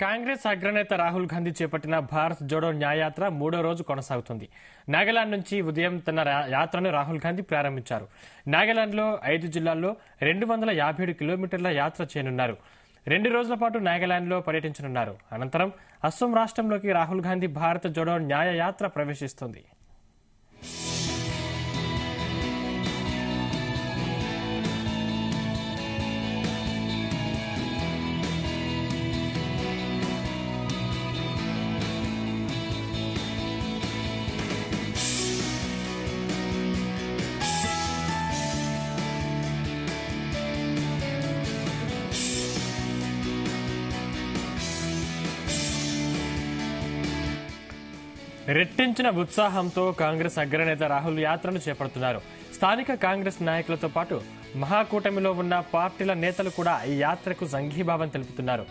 కాంగ్రెస్ అగ్రనేత రాహుల్ గాంధీ చేపట్టిన భారత్ జోడో న్యాయయాత్ర 3వ రోజు కొనసాగుతుంది. నాగాలాండ్ నుంచి ఉదయం తన యాత్రను రాహుల్ గాంధీ ప్రారంభించారు. నాగాలాండ్లో 5 జిల్లాల్లో 257 కిలోమీటర్ల యాత్ర చేయనున్నారు. 2 రోజుల పాటు నాగాలాండ్లో పర్యటించనున్నారు. అనంతరం అస్సాం రాష్ట్రంలోకి రాహుల్ గాంధీ భారత్ జోడో న్యాయయాత్ర ప్రవేశిస్తుంది. రెట్టించిన ఉత్సాహంతో కాంగ్రెస్ అగ్రనేత రాహుల్ యాత్రను చేపడుతున్నారు. స్థానిక కాంగ్రెస్ నాయకులతో పాటు మహాకూటమిలో ఉన్న పార్టీల నేతలు కూడా ఈ యాత్రకు సంఘీభావం తెలుపుతున్నారు.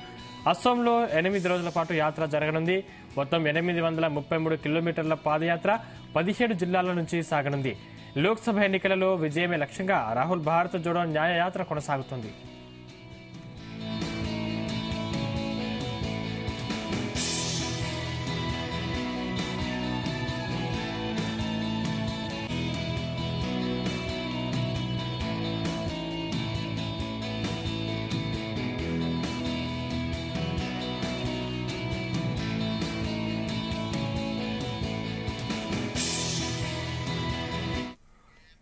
అస్సాంలో 8 రోజుల పాటు యాత్ర జరగనుంది. మొత్తం 833 కిలోమీటర్ల పాదయాత్ర 17 జిల్లాల నుంచి సాగనుంది. లోక్సభ ఎన్నికలలో విజయమే లక్ష్యంగా రాహుల్ భారత్ జోడో న్యాయయాత్ర కొనసాగుతుంది.